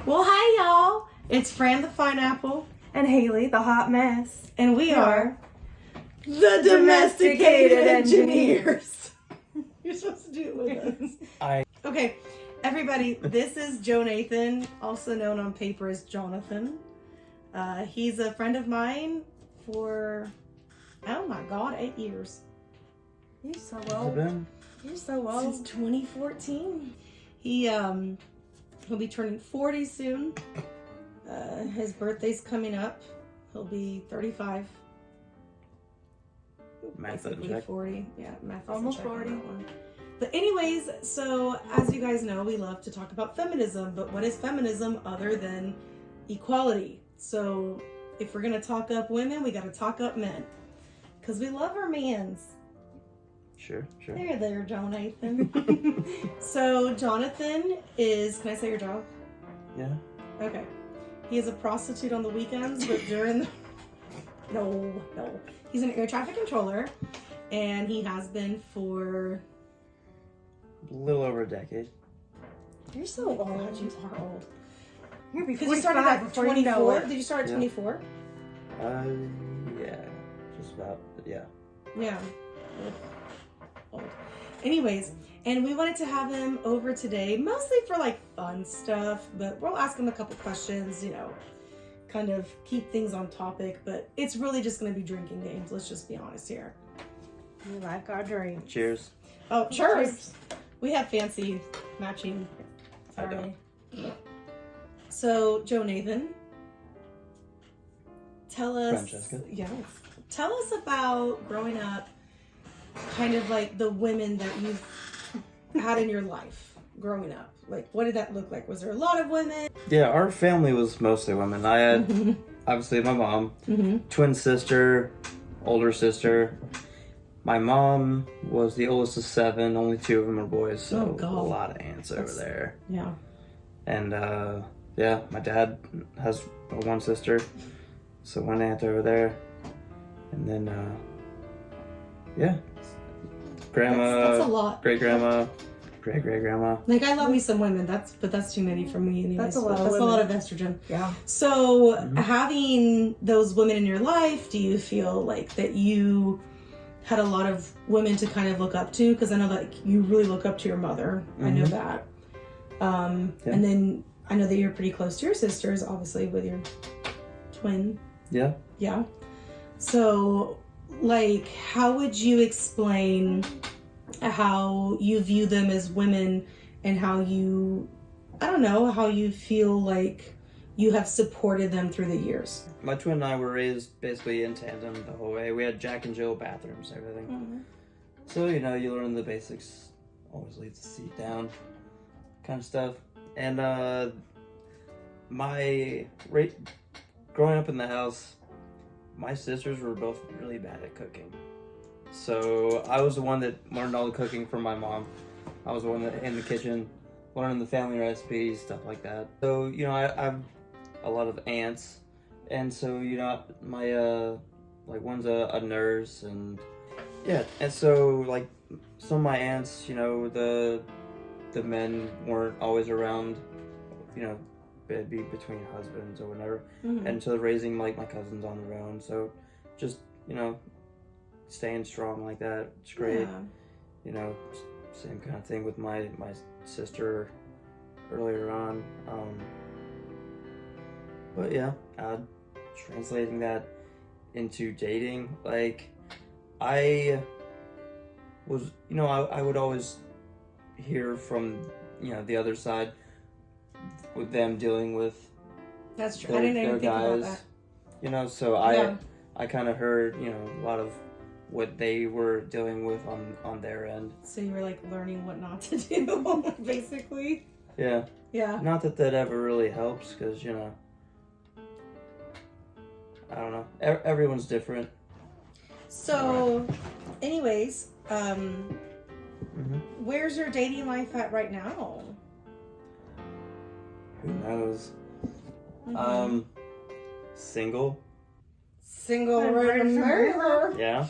Well, hi, y'all. It's Fran the Pineapple. And Haley, the hot mess. And we are the Domesticated Engineers. You're supposed to do it with us. Okay, everybody, this is Joe Nathan, also known on paper as Jonathan. He's a friend of mine for, oh my God, 8 years. You're so old. You're so old. Since 2014. He'll be turning 40 soon. His birthday's coming up. He'll be 35. Math Basically check. 40. Yeah, math Almost check on 40. that one. But anyways, so as you guys know, we love to talk about feminism. But what is feminism other than equality? So if we're going to talk up women, we got to talk up men. Because we love our mans. Sure. There, Jonathan. So Jonathan is, can I say your job? Yeah. Okay. He is a prostitute on the weekends, but during the... No. He's an air traffic controller, and he has been for... A little over a decade. You're so old. God, you are old. You're Because before you started at before you know 24. it. Did you start at Yeah. 24? Yeah. Just about, but yeah. Yeah. Old. Anyways, and we wanted to have him over today, mostly for like fun stuff, but we'll ask him a couple questions, kind of keep things on topic, but it's really just going to be drinking games. Let's just be honest here. We like our drink. Cheers. Oh, cheers. We have fancy matching. I don't. So, Joe Nathan, tell us. Francesca. Yes. Tell us about growing up, kind of like the women that you've had in your life growing up. Like, what did that look like? Was there a lot of women? Yeah, our family was mostly women. I had, obviously, my mom, twin sister, older sister. My mom was the oldest of 7. Only 2 of them are boys, so Oh, God. a lot of aunts over there. Yeah. And, yeah, my dad has one sister, so one aunt over there. And then, yeah, grandma, That's a lot. great-grandma, great-great-grandma. Like, I love me some women. But that's too many for me. Anyways. That's a lot of That's a women. lot of estrogen. Yeah. So, having those women in your life, do you feel like that you had a lot of women to kind of look up to? Because I know that you really look up to your mother. I know that. And then I know that you're pretty close to your sisters, obviously, with your twin. Yeah. Yeah. So, like, how would you explain how you view them as women and how you, I don't know, how you feel like you have supported them through the years? My twin and I were raised basically in tandem the whole way. We had Jack and Jill bathrooms and everything. So, you learn the basics. Always leave the seat down kind of stuff. And growing up in the house, my sisters were both really bad at cooking. So I was the one that learned all the cooking from my mom. I was the one that in the kitchen, learning the family recipes, stuff like that. So, I have a lot of aunts. And so, my, one's a nurse and, yeah. And so, like, some of my aunts, the men weren't always around, it'd be between husbands or whatever. And so raising, like, my cousins on their own. So just, staying strong like that, it's great. Yeah. Same kind of thing with my sister earlier on. But yeah, translating that into dating, like, I was, I would always hear from, the other side with them dealing with That's true. I didn't even think about that. So I kind of heard, a lot of what they were dealing with on their end. So you were like learning what not to do, basically. Yeah. Yeah. Not that ever really helps, because, I don't know. Everyone's different. So, anyways, where's your dating life at right now? Who knows? Single. Single right in murder. Yeah.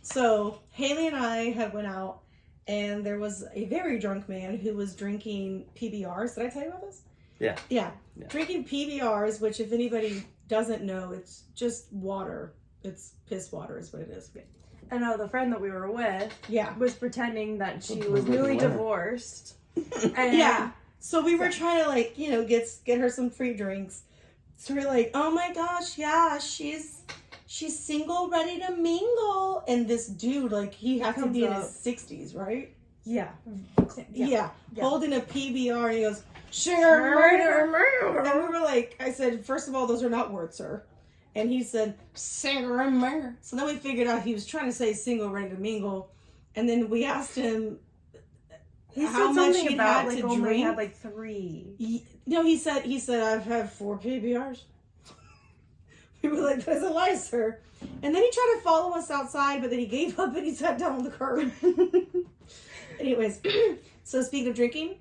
So Haley and I had went out, and there was a very drunk man who was drinking PBRs. Did I tell you about this? Yeah. Yeah. Drinking PBRs, which if anybody doesn't know, it's just water. It's piss water is what it is. I know the friend that we were with Yeah. was pretending that she was newly divorced. And yeah. So we were trying to like, you know, get her some free drinks. So we're like, oh my gosh, yeah, she's single, ready to mingle. And this dude, like, he had to be in his 60s, right? Yeah. Yeah. Holding a PBR, and he goes, sure, murder. And we were like, I said, first of all, those are not words, sir. And he said, cigarette murder. So then we figured out he was trying to say single, ready to mingle. And then we asked him how much he had like, to only drink. had like 3. No, he said, I've had 4 PBRs. We were like, that's a lie, sir. And then he tried to follow us outside, but then he gave up and he sat down on the curb. Anyways, so speaking of drinking,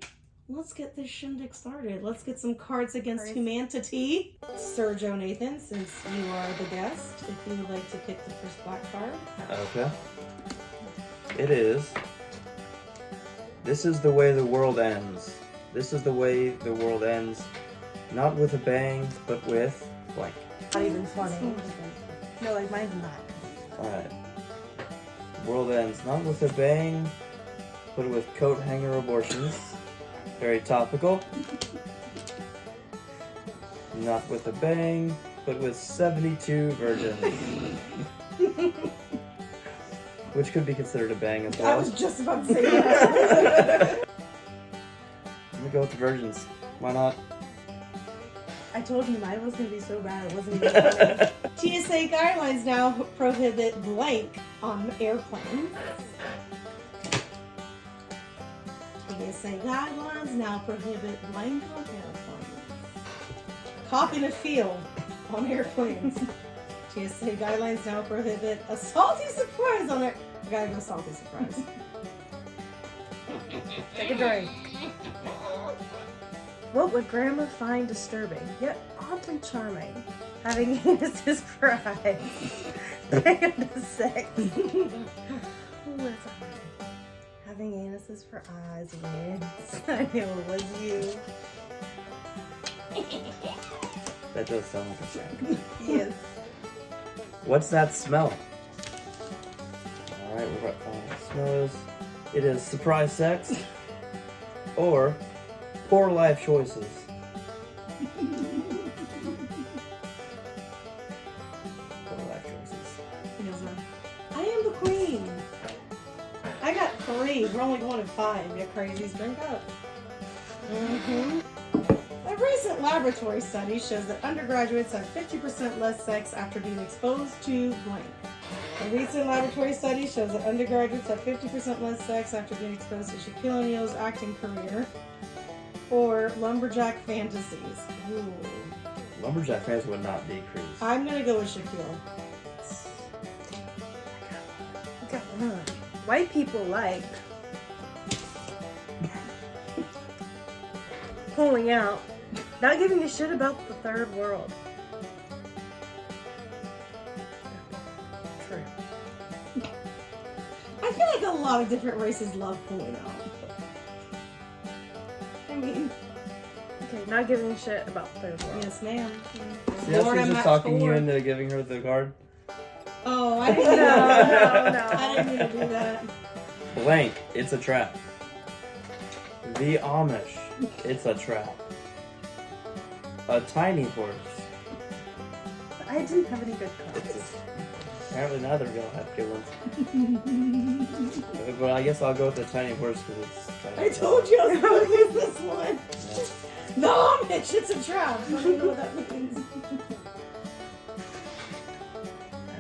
let's get this shindig started. Let's get some Cards Against Humanity. Sir Joe Nathan, since you are the guest, if you would like to pick the first black card. Okay. It is. This is the way the world ends. This is the way the world ends. Not with a bang, but with blank. Not even funny. No, like mine's not. Alright. World ends not with a bang, but with coat hanger abortions. Very topical. Not with a bang, but with 72 virgins. Which could be considered a bang as well. I was just about to say that. I'm gonna go with the virgins. Why not? I told you mine was going to be so bad it wasn't even funny. TSA guidelines now prohibit blank on airplanes. TSA guidelines now prohibit blank on airplanes. Cop in a field on airplanes. TSA guidelines now prohibit a salty surprise on air. I gotta go salty surprise. Take a drink. What would Grandma find disturbing, yet oddly charming? Having anuses for eyes. And sex. What's having anuses for eyes wins. I knew it was you. That does sound like a prank. Yes. What's that smell? Alright, we're about to smell is. It is surprise sex or poor life choices. Poor life choices. I am the queen. I got 3. We're only going to 5. You crazies, drink up. A recent laboratory study shows that undergraduates have 50% less sex after being exposed to blank. A recent laboratory study shows that undergraduates have 50% less sex after being exposed to Shaquille O'Neal's acting career or lumberjack fantasies. Ooh. Lumberjack fans would not decrease. I'm gonna go with Shaquille. White people like pulling out, not giving a shit about the third world. True. I feel like a lot of different races love pulling out. I mean, Okay, not giving a shit about the third world. yes, ma'am. See how Lord, she's I'm just at talking 4. you into giving her the card? Oh, I didn't. No. I didn't mean to do that. Blank, it's a trap. The Amish, it's a trap. A tiny horse. I didn't have any good cards. Apparently neither of y'all have good ones. But I guess I'll go with the tiny horse because it's tiny. I told you I was going to lose this one. The Amish, it's a trap. I don't know what that means.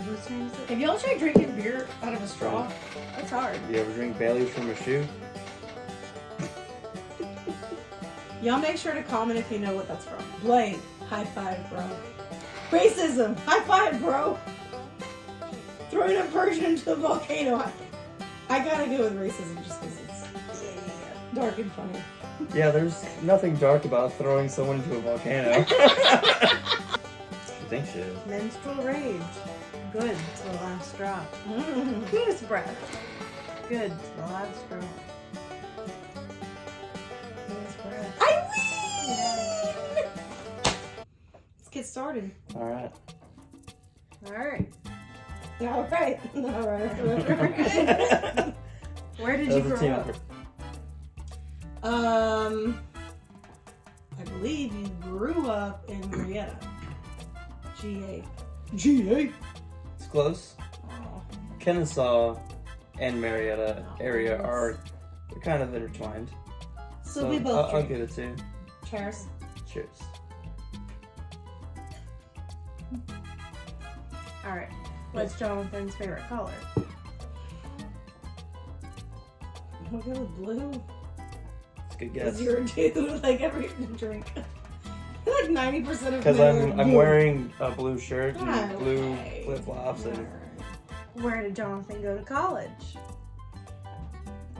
Whose turn is it? Have y'all tried drinking beer out of a straw? That's hard. You ever drink Bailey's from a shoe? Y'all make sure to comment if you know what that's from. Blake, high five, bro. Racism, high five, bro. Throwing a virgin into a volcano. I gotta go with racism just because it's dark and funny. Yeah, there's nothing dark about throwing someone into a volcano. I think she is. Menstrual rage. Good to the last drop. Penis breath. Good to the last drop. Penis breath. I win! started. All right. All right. All right. Where did That you was a grow team up? effort. I believe you grew up in Marietta. GA. It's close. Oh. Kennesaw and Marietta area are they're kind of intertwined. So we both I'll drink. give it to you. Cheers. Cheers. All right. What's Jonathan's favorite color? I'll go with blue. It's a good Because guess. you're a dude, like every drink. Like 90% of Because men are I'm blue. wearing a blue shirt and Ah, blue okay. flip flops and Where did Jonathan go to college?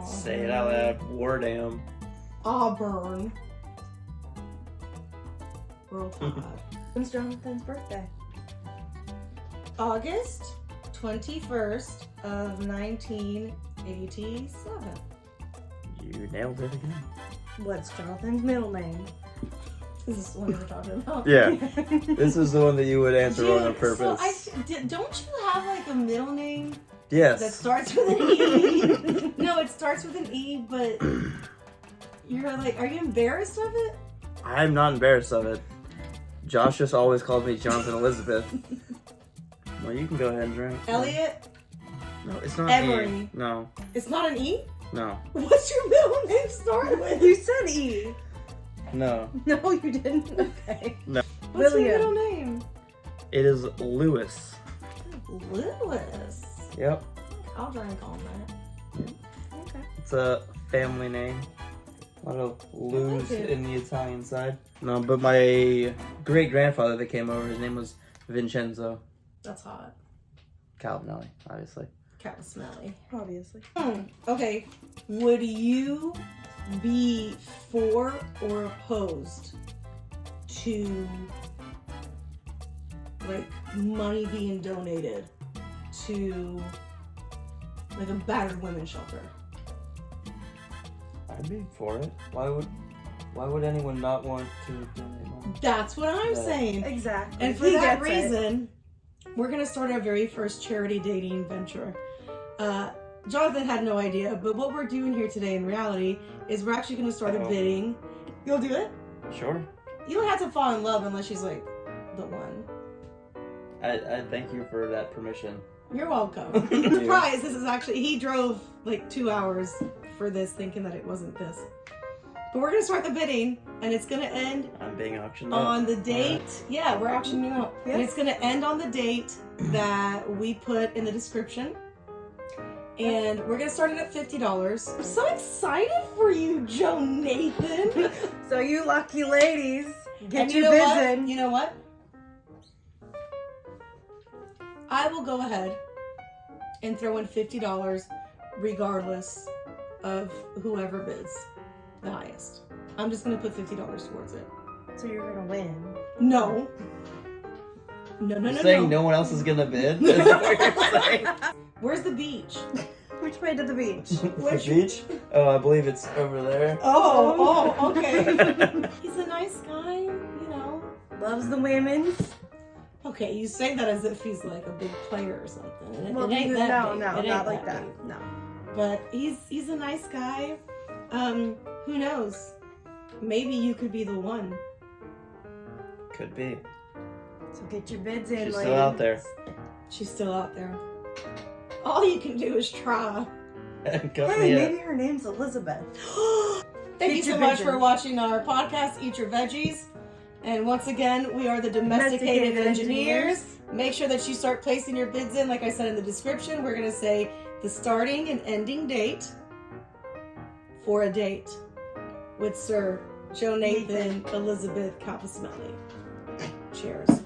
say it out loud. Wardam. Auburn. Roll Tide. When's Jonathan's birthday? August 21st of 1987. You nailed it again. What's Jonathan's middle name? Is this the one we're talking about? Yeah. This is the one that you would answer on Dude, purpose. So don't you have like a middle name that Yes. starts with an E? No, it starts with an E, but you're like, are you embarrassed of it? I'm not embarrassed of it. Josh just always calls me Jonathan Elizabeth. Well, you can go ahead and drink. Elliot? No, it's not Emery. E. No, It's not an E? no, What's your middle name start with? You said E. no. No, you didn't. Okay. What's William. your middle name? It is Lewis. Lewis. Yep. I'll drink on that. Okay. It's a family name. A lot of Lou's like it. in the Italian side. No, but my great grandfather that came over, his name was Vincenzo That's hot. Calvinelli, obviously. Cat was smelly. Obviously. Okay. Would you be for or opposed to like money being donated to like a battered women's shelter? I'd be for it. Why would anyone not want to donate money? That's what I'm Yeah. saying. Exactly. And for He that gets it. reason, we're going to start our very first charity dating venture. Jonathan had no idea, but what we're doing here today in reality is we're actually going to start a Uh-oh. bidding. You'll do it? Sure. You don't have to fall in love unless she's like the one. I thank you for that permission. You're welcome. Surprise! This is actually, he drove like 2 hours for this thinking that it wasn't this. But we're going to start the bidding and it's going to end I'm being auctioned off. on the date. Yeah, we're auctioning you out. And Yes. it's going to end on the date that we put in the description. And we're going to start it at $50. I'm so excited for you, Joe Nathan. So you lucky ladies, get And you your know bids what? in. You know what? I will go ahead and throw in $50 regardless of whoever bids the highest. I'm just going to put $50 towards it. So you're gonna win. No. No, no, You're no, saying no. no one else is gonna bid? Is that what you're saying? Where's the beach? Which way to the beach? Which- The beach? Oh, I believe it's over there. Oh, okay. He's a nice guy, you know. Loves the women. Okay, you say that as if he's like a big player or something. It Well, ain't that no, big. no, It ain't not like that. big. No. But he's a nice guy. Who knows? Maybe you could be the one. Could be. So get your bids in, She's ladies. still out there. She's still out there. All you can do is try. Cut Hey, me up. maybe her name's Elizabeth. Thank you Get so your much vision. for watching our podcast, Eat Your Veggies. And once again, we are the Domesticated Domesticated Engineers. Make sure that you start placing your bids in. Like I said in the description, we're going to say the starting and ending date for a date with Sir Joe Nathan Elizabeth Caposmelli. Cheers.